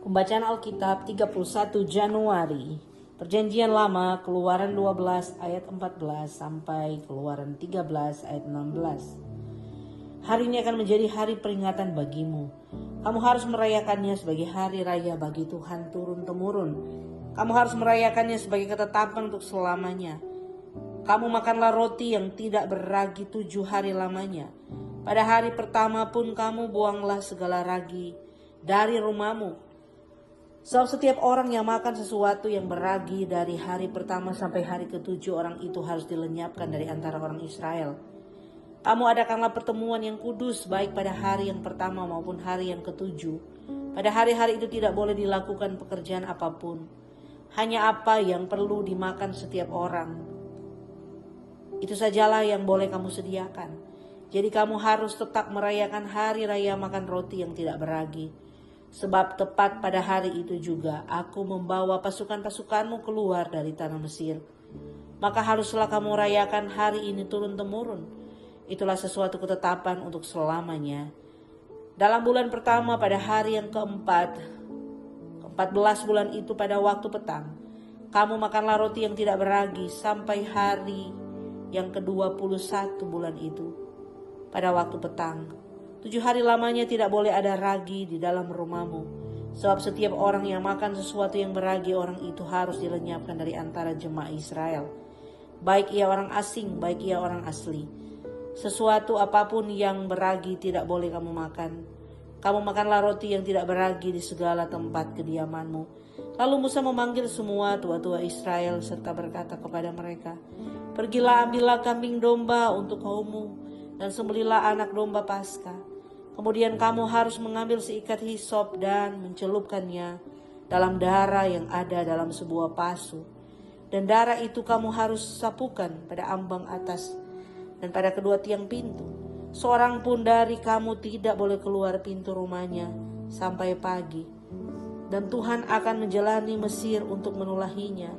Pembacaan Alkitab 31 Januari. Perjanjian Lama, Keluaran 12 ayat 14 sampai Keluaran 13 ayat 16. Hari ini akan menjadi hari peringatan bagimu. Kamu harus merayakannya sebagai hari raya bagi Tuhan turun-temurun. Kamu harus merayakannya sebagai ketetapan untuk selamanya. Kamu makanlah roti yang tidak berragi 7 hari lamanya. Pada hari pertama pun kamu buanglah segala ragi dari rumahmu. Sebab setiap orang yang makan sesuatu yang berragi dari hari pertama sampai hari ke-7, orang itu harus dilenyapkan dari antara orang Israel. Kamu adakanlah pertemuan yang kudus baik pada hari yang pertama maupun hari yang ke-7. Pada hari-hari itu tidak boleh dilakukan pekerjaan apapun. Hanya apa yang perlu dimakan setiap orang. Itu sajalah yang boleh kamu sediakan. Jadi kamu harus tetap merayakan hari raya makan roti yang tidak berragi. Sebab tepat pada hari itu juga aku membawa pasukan-pasukanmu keluar dari tanah Mesir. Maka haruslah kamu rayakan hari ini turun-temurun. Itulah sesuatu ketetapan untuk selamanya. Dalam bulan pertama pada hari yang ke-14 bulan itu pada waktu petang, kamu makanlah roti yang tidak berragi sampai hari yang ke-21 bulan itu pada waktu petang. 7 hari lamanya tidak boleh ada ragi di dalam rumahmu. Sebab setiap orang yang makan sesuatu yang berragi, orang itu harus dilenyapkan dari antara jemaah Israel. Baik ia orang asing, baik ia orang asli. Sesuatu apapun yang berragi tidak boleh kamu makan. Kamu makanlah roti yang tidak berragi di segala tempat kediamanmu. Lalu Musa memanggil semua tua-tua Israel serta berkata kepada mereka, "Pergilah ambillah kambing domba untuk kaummu dan sembelihlah anak domba Paskah. Kemudian kamu harus mengambil seikat hisop dan mencelupkannya dalam darah yang ada dalam sebuah pasu. Dan darah itu kamu harus sapukan pada ambang atas dan pada kedua tiang pintu. Seorang pun dari kamu tidak boleh keluar pintu rumahnya sampai pagi. Dan Tuhan akan menjalani Mesir untuk menulahinya.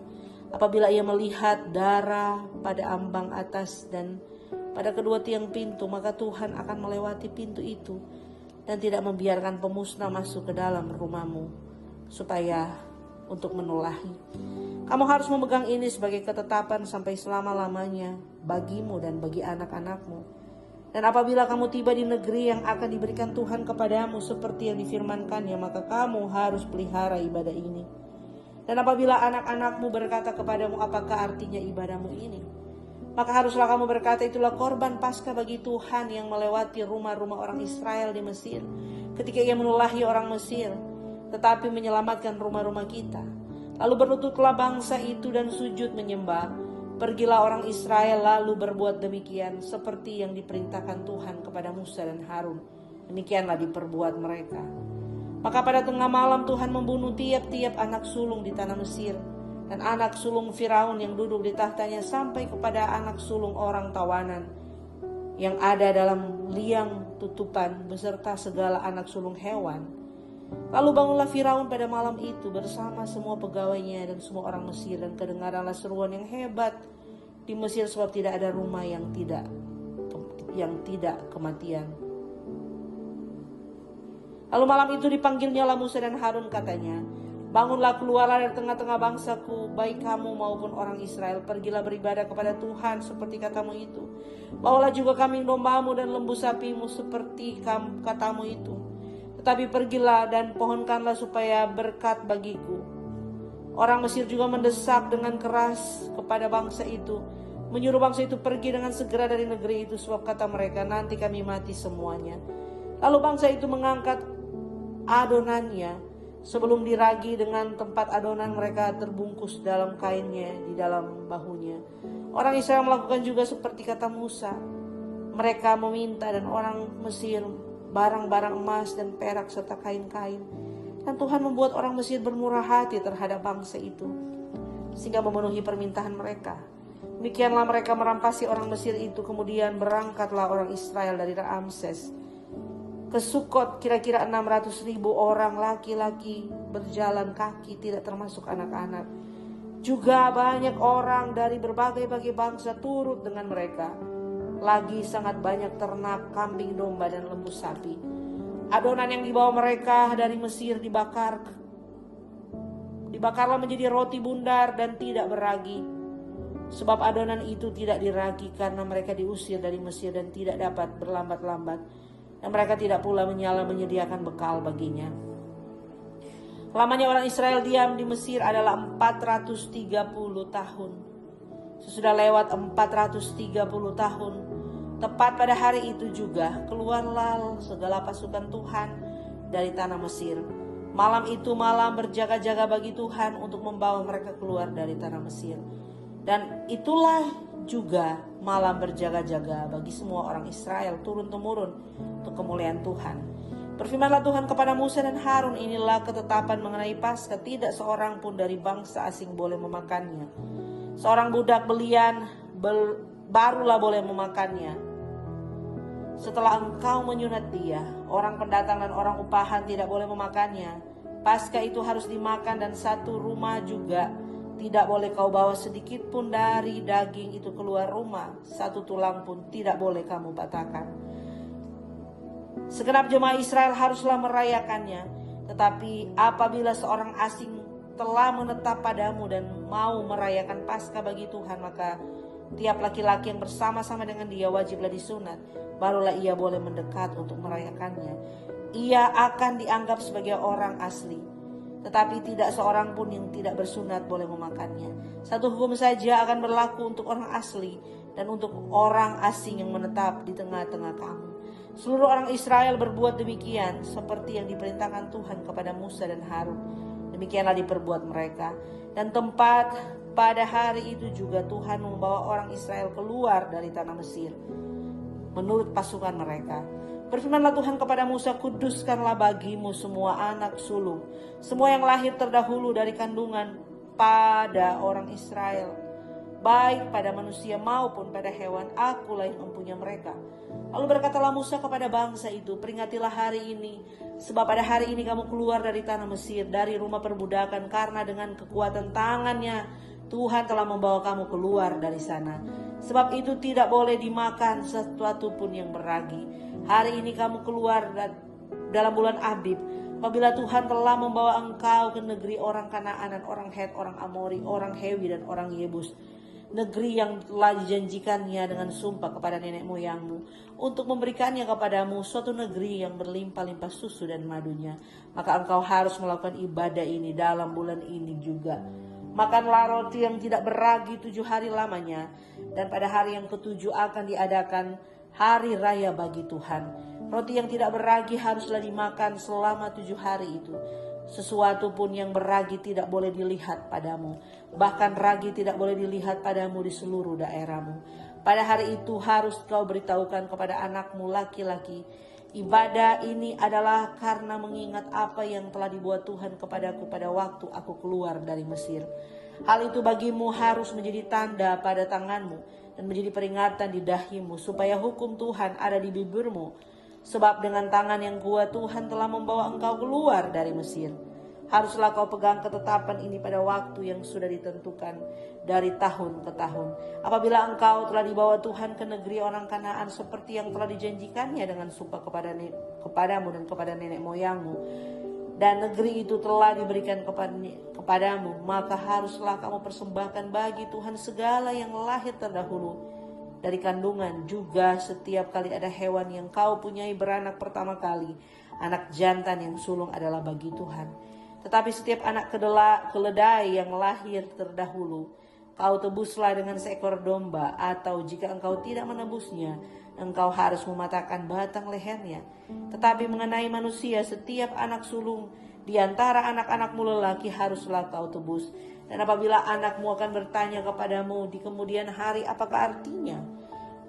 Apabila ia melihat darah pada ambang atas dan pada kedua tiang pintu, maka Tuhan akan melewati pintu itu dan tidak membiarkan pemusnah masuk ke dalam rumahmu supaya untuk menulahi. Kamu harus memegang ini sebagai ketetapan sampai selama-lamanya bagimu dan bagi anak-anakmu. Dan apabila kamu tiba di negeri yang akan diberikan Tuhan kepadamu seperti yang difirmankannya, maka kamu harus pelihara ibadah ini. Dan apabila anak-anakmu berkata kepadamu, apakah artinya ibadahmu ini? Maka haruslah kamu berkata, itulah korban Paskah bagi Tuhan yang melewati rumah-rumah orang Israel di Mesir ketika ia menulahi orang Mesir, tetapi menyelamatkan rumah-rumah kita. Lalu berlututlah bangsa itu dan sujud menyembah. Pergilah orang Israel lalu berbuat demikian seperti yang diperintahkan Tuhan kepada Musa dan Harun. Demikianlah diperbuat mereka. Maka pada tengah malam Tuhan membunuh tiap-tiap anak sulung di tanah Mesir dan anak sulung Firaun yang duduk di tahtanya sampai kepada anak sulung orang tawanan yang ada dalam liang tutupan beserta segala anak sulung hewan. Lalu bangunlah Firaun pada malam itu bersama semua pegawainya dan semua orang Mesir, dan kedengaranlah seruan yang hebat di Mesir sebab tidak ada rumah yang tidak kematian. Lalu malam itu dipanggilnyalah Musa dan Harun, katanya, "Bangunlah, keluarlah dari tengah-tengah bangsaku, baik kamu maupun orang Israel. Pergilah beribadah kepada Tuhan seperti katamu itu. Bawalah juga kambing dombamu dan lembu sapimu seperti katamu itu. Tetapi pergilah dan pohonkanlah supaya berkat bagiku." Orang Mesir juga mendesak dengan keras kepada bangsa itu, menyuruh bangsa itu pergi dengan segera dari negeri itu, sebab kata mereka, "Nanti kami mati semuanya." Lalu bangsa itu mengangkat adonannya. Sebelum diragi dengan tempat adonan, mereka terbungkus dalam kainnya di dalam bahunya. Orang Israel melakukan juga seperti kata Musa. Mereka meminta dan orang Mesir barang-barang emas dan perak serta kain-kain. Dan Tuhan membuat orang Mesir bermurah hati terhadap bangsa itu, sehingga memenuhi permintaan mereka. Demikianlah mereka merampasi orang Mesir itu. Kemudian berangkatlah orang Israel dari Ramses ke Sukot, kira-kira 600.000 orang laki-laki berjalan kaki, tidak termasuk anak-anak. Juga banyak orang dari berbagai-bagai bangsa turut dengan mereka. Lagi sangat banyak ternak, kambing domba dan lembu sapi. Adonan yang dibawa mereka dari Mesir dibakar dibakarlah menjadi roti bundar dan tidak beragi. Sebab adonan itu tidak diragi karena mereka diusir dari Mesir dan tidak dapat berlambat-lambat. Dan mereka tidak pula menyediakan bekal baginya. Lamanya orang Israel diam di Mesir adalah 430 tahun. Sesudah lewat 430 tahun, tepat pada hari itu juga keluarlah segala pasukan Tuhan dari tanah Mesir. Malam itu malam berjaga-jaga bagi Tuhan untuk membawa mereka keluar dari tanah Mesir. Dan itulah juga malam berjaga-jaga bagi semua orang Israel turun-temurun untuk kemuliaan Tuhan. Berfirmanlah Tuhan kepada Musa dan Harun, inilah ketetapan mengenai Paskah, tidak seorang pun dari bangsa asing boleh memakannya. Seorang budak belian barulah boleh memakannya. Setelah engkau menyunat dia, orang pendatang dan orang upahan tidak boleh memakannya. Paskah itu harus dimakan dan satu rumah juga tidak boleh kau bawa sedikit pun dari daging itu keluar rumah. Satu tulang pun tidak boleh kamu patahkan. Segenap jemaah Israel haruslah merayakannya. Tetapi apabila seorang asing telah menetap padamu dan mau merayakan Paskah bagi Tuhan, maka tiap laki-laki yang bersama-sama dengan dia wajiblah disunat. Barulah ia boleh mendekat untuk merayakannya. Ia akan dianggap sebagai orang asli. Tetapi tidak seorang pun yang tidak bersunat boleh memakannya. Satu hukum saja akan berlaku untuk orang asli dan untuk orang asing yang menetap di tengah-tengah kamu. Seluruh orang Israel berbuat demikian seperti yang diperintahkan Tuhan kepada Musa dan Harun. Demikianlah diperbuat mereka. Dan tempat pada hari itu juga Tuhan membawa orang Israel keluar dari tanah Mesir menurut pasukan mereka. Berfirmanlah Tuhan kepada Musa, kuduskanlah bagimu semua anak sulung, semua yang lahir terdahulu dari kandungan pada orang Israel, baik pada manusia maupun pada hewan, akulah yang mempunyai mereka. Lalu berkatalah Musa kepada bangsa itu, peringatilah hari ini, sebab pada hari ini kamu keluar dari tanah Mesir, dari rumah perbudakan, karena dengan kekuatan tangannya Tuhan telah membawa kamu keluar dari sana. Sebab itu tidak boleh dimakan sesuatu pun yang beragi. Hari ini kamu keluar dalam bulan Abib, apabila Tuhan telah membawa engkau ke negeri orang Kanaan, orang Het, orang Amori, orang Hewi, dan orang Yebus, negeri yang telah dijanjikannya dengan sumpah kepada nenek moyangmu, untuk memberikannya kepadamu suatu negeri yang berlimpah-limpah susu dan madunya. Maka engkau harus melakukan ibadah ini dalam bulan ini juga. Makanlah roti yang tidak beragi 7 hari lamanya, dan pada hari yang ke-7 akan diadakan hari raya bagi Tuhan. Roti yang tidak beragi haruslah dimakan selama 7 hari itu. Sesuatu pun yang beragi tidak boleh dilihat padamu. Bahkan ragi tidak boleh dilihat padamu di seluruh daerahmu. Pada hari itu harus kau beritahukan kepada anakmu laki-laki, ibadah ini adalah karena mengingat apa yang telah dibuat Tuhan kepadaku pada waktu aku keluar dari Mesir. Hal itu bagimu harus menjadi tanda pada tanganmu dan menjadi peringatan di dahimu, supaya hukum Tuhan ada di bibirmu. Sebab dengan tangan yang kuat Tuhan telah membawa engkau keluar dari Mesir. Haruslah kau pegang ketetapan ini pada waktu yang sudah ditentukan dari tahun ke tahun. Apabila engkau telah dibawa Tuhan ke negeri orang Kanaan seperti yang telah dijanjikannya dengan sumpah kepadamu dan kepada nenek moyangmu, dan negeri itu telah diberikan kepadamu, maka haruslah kamu persembahkan bagi Tuhan segala yang lahir terdahulu dari kandungan, juga setiap kali ada hewan yang kau punyai beranak pertama kali, anak jantan yang sulung adalah bagi Tuhan. Tetapi setiap anak keledai yang lahir terdahulu, kau tebuslah dengan seekor domba, atau jika engkau tidak menebusnya, engkau harus mematahkan batang lehernya. Tetapi mengenai manusia, setiap anak sulung di antara anak-anakmu lelaki haruslah kau tebus. Dan apabila anakmu akan bertanya kepadamu di kemudian hari apakah artinya,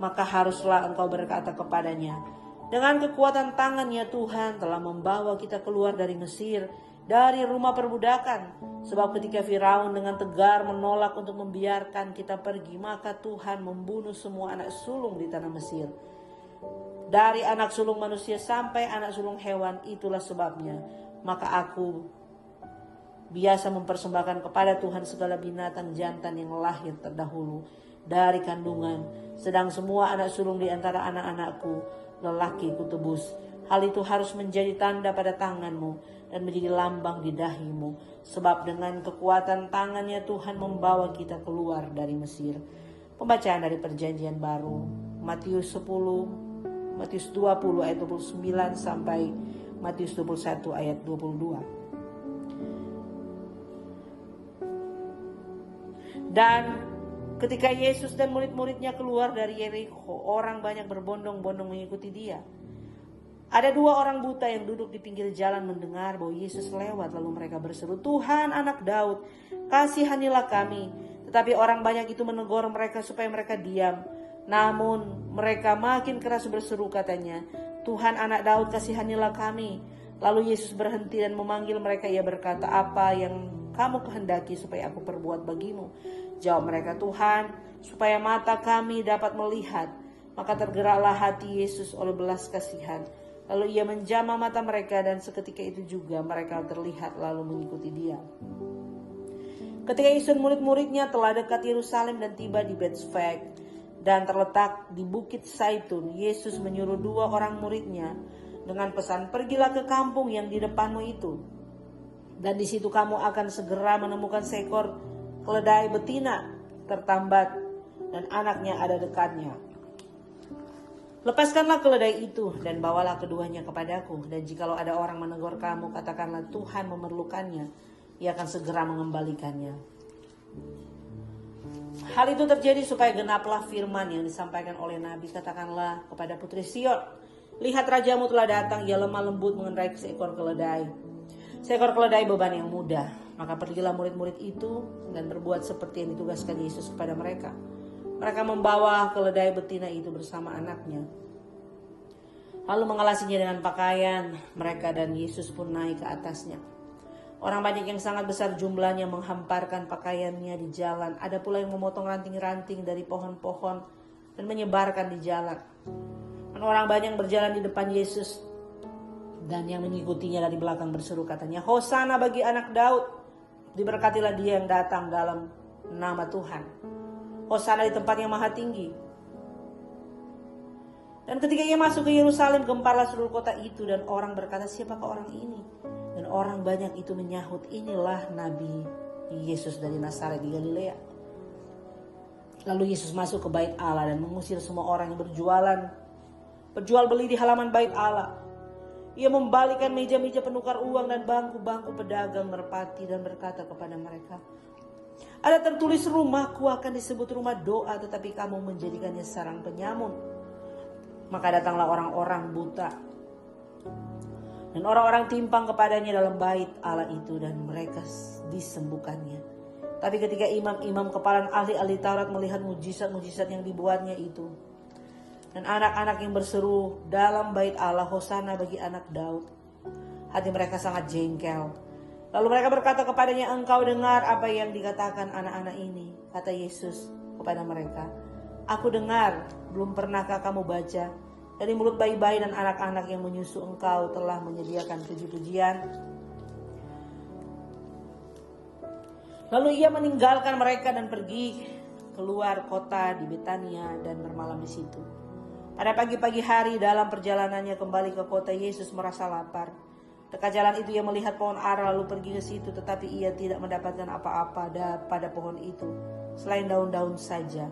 maka haruslah engkau berkata kepadanya, dengan kekuatan tangannya Tuhan telah membawa kita keluar dari Mesir, dari rumah perbudakan. Sebab ketika Firaun dengan tegar menolak untuk membiarkan kita pergi, maka Tuhan membunuh semua anak sulung di tanah Mesir, dari anak sulung manusia sampai anak sulung hewan. Itulah sebabnya maka aku biasa mempersembahkan kepada Tuhan segala binatang jantan yang lahir terdahulu dari kandungan, sedang semua anak sulung di antara anak-anakku lelaki kutebus. Hal itu harus menjadi tanda pada tanganmu dan menjadi lambang di dahimu. Sebab dengan kekuatan tangannya Tuhan membawa kita keluar dari Mesir. Pembacaan dari Perjanjian Baru, Matius 20 ayat 29 sampai Matius 21 ayat 22. Dan ketika Yesus dan murid-muridnya keluar dari Yerikho, orang banyak berbondong-bondong mengikuti dia. Ada 2 orang buta yang duduk di pinggir jalan mendengar bahwa Yesus lewat, lalu mereka berseru, "Tuhan, Anak Daud, kasihanilah kami." Tetapi orang banyak itu menegur mereka supaya mereka diam. Namun mereka makin keras berseru, katanya, "Tuhan, Anak Daud, kasihanilah kami." Lalu Yesus berhenti dan memanggil mereka. Ia berkata, "Apa yang kamu kehendaki supaya aku perbuat bagimu?" Jawab mereka, "Tuhan, supaya mata kami dapat melihat." Maka tergeraklah hati Yesus oleh belas kasihan. Lalu ia menjamah mata mereka, dan seketika itu juga mereka terlihat lalu mengikuti dia. Ketika Yesus dan murid-muridnya telah dekat Yerusalem dan tiba di Bethfage dan terletak di Bukit Zaitun, Yesus menyuruh 2 orang muridnya dengan pesan, "Pergilah ke kampung yang di depanmu itu, dan di situ kamu akan segera menemukan seekor keledai betina tertambat dan anaknya ada dekatnya. Lepaskanlah keledai itu dan bawalah keduanya kepadaku. Dan jikalau ada orang menegur kamu, katakanlah, Tuhan memerlukannya. Ia akan segera mengembalikannya." Hal itu terjadi supaya genaplah firman yang disampaikan oleh Nabi. "Katakanlah kepada putri Sion, lihat rajamu telah datang, ia lemah lembut mengendarai seekor keledai. Seekor keledai beban yang mudah." Maka pergilah murid-murid itu dan berbuat seperti yang ditugaskan Yesus kepada mereka. Mereka membawa keledai betina itu bersama anaknya, lalu mengalasinya dengan pakaian mereka, dan Yesus pun naik ke atasnya. Orang banyak yang sangat besar jumlahnya menghamparkan pakaiannya di jalan. Ada pula yang memotong ranting-ranting dari pohon-pohon dan menyebarkan di jalan. Dan orang banyak berjalan di depan Yesus, dan yang mengikutinya dari belakang berseru, katanya, "Hosana bagi Anak Daud, diberkatilah dia yang datang dalam nama Tuhan. Hosana di tempat yang maha tinggi." Dan ketika ia masuk ke Yerusalem, gemparlah seluruh kota itu, dan orang berkata, "Siapakah orang ini?" Dan orang banyak itu menyahut, "Inilah Nabi Yesus dari Nazaret di Galilea." Lalu Yesus masuk ke bait Allah dan mengusir semua orang yang berjual beli di halaman bait Allah. Ia membalikan meja-meja penukar uang dan bangku-bangku pedagang merpati dan berkata kepada mereka, "Ada tertulis, rumahku akan disebut rumah doa, tetapi kamu menjadikannya sarang penyamun." Maka datanglah orang-orang buta dan orang-orang timpang kepadanya dalam bait Allah itu, dan mereka disembuhkannya. Tapi ketika imam-imam kepala ahli-ahli Taurat melihat mujizat-mujizat yang dibuatnya itu, dan anak-anak yang berseru dalam bait Allah, "Hosana bagi Anak Daud," hati mereka sangat jengkel. Lalu mereka berkata kepadanya, "Engkau dengar apa yang dikatakan anak-anak ini?" Kata Yesus kepada mereka, "Aku dengar. Belum pernahkah kamu baca, dari mulut bayi-bayi dan anak-anak yang menyusu engkau telah menyediakan puji-pujian?" Lalu ia meninggalkan mereka dan pergi keluar kota di Betania dan bermalam di situ. Pada pagi-pagi hari dalam perjalanannya kembali ke kota, Yesus merasa lapar. Dekat jalan itu ia melihat pohon ara lalu pergi ke situ, tetapi ia tidak mendapatkan apa-apa pada pohon itu selain daun-daun saja.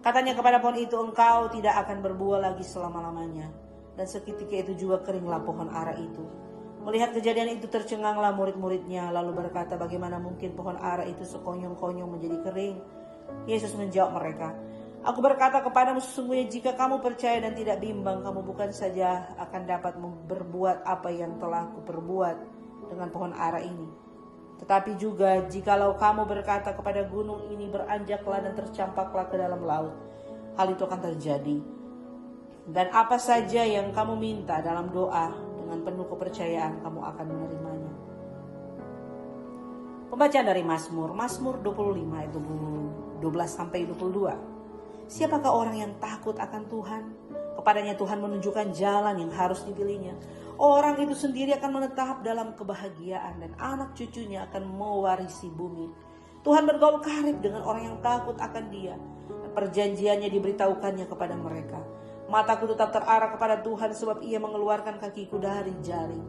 Katanya kepada pohon itu, "Engkau tidak akan berbuah lagi selama-lamanya." Dan seketika itu juga keringlah pohon ara itu. Melihat kejadian itu tercenganglah murid-muridnya, lalu berkata, "Bagaimana mungkin pohon ara itu sekonyong-konyong menjadi kering?" Yesus menjawab mereka, "Aku berkata kepadamu, sesungguhnya jika kamu percaya dan tidak bimbang, kamu bukan saja akan dapat berbuat apa yang telah kuperbuat dengan pohon ara ini, tetapi juga jikalau kamu berkata kepada gunung ini, beranjaklah dan tercampaklah ke dalam laut, hal itu akan terjadi. Dan apa saja yang kamu minta dalam doa, dengan penuh kepercayaan kamu akan menerimanya." Pembacaan dari Mazmur 25 ayat 12 sampai 22. Siapakah orang yang takut akan Tuhan? Kepadanya Tuhan menunjukkan jalan yang harus dipilihnya. Orang itu sendiri akan menetap dalam kebahagiaan, dan anak cucunya akan mewarisi bumi. Tuhan bergaul karib dengan orang yang takut akan Dia, dan perjanjiannya diberitahukannya kepada mereka. Mataku tetap terarah kepada Tuhan, sebab Ia mengeluarkan kakiku dari jaring.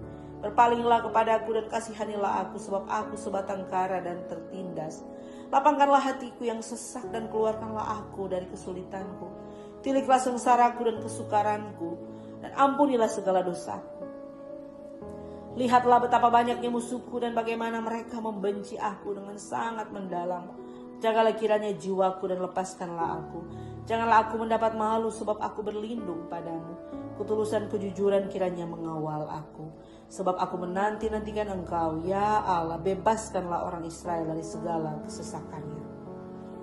Berpalinglah kepadaku dan kasihanilah aku, sebab aku sebatang kara dan tertindas. Lapangkanlah hatiku yang sesak dan keluarkanlah aku dari kesulitanku. Tiliklah sengsaraku dan kesukaranku, dan ampunilah segala dosaku. Lihatlah betapa banyaknya musuhku dan bagaimana mereka membenci aku dengan sangat mendalam. Jagalah kiranya jiwaku dan lepaskanlah aku. Janganlah aku mendapat malu sebab aku berlindung padamu. Ketulusan kejujuran kiranya mengawal aku. Sebab aku menanti-nantikan Engkau, ya Allah, bebaskanlah orang Israel dari segala kesesakannya.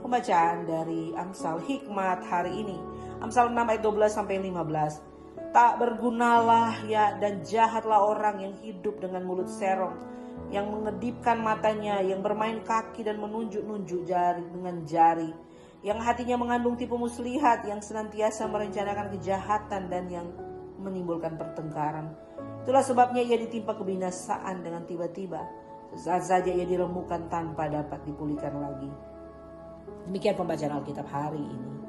Pembacaan dari Amsal Hikmat hari ini, Amsal 6 ayat 12-15. Tak bergunalah ya dan jahatlah orang yang hidup dengan mulut serong, yang mengedipkan matanya, yang bermain kaki dan menunjuk-nunjuk jari dengan jari, yang hatinya mengandung tipu muslihat, yang senantiasa merencanakan kejahatan dan yang menimbulkan pertengkaran. Itulah sebabnya ia ditimpa kebinasaan dengan tiba-tiba. Sesaat saja ia diremukkan tanpa dapat dipulihkan lagi. Demikian pembacaan Alkitab hari ini.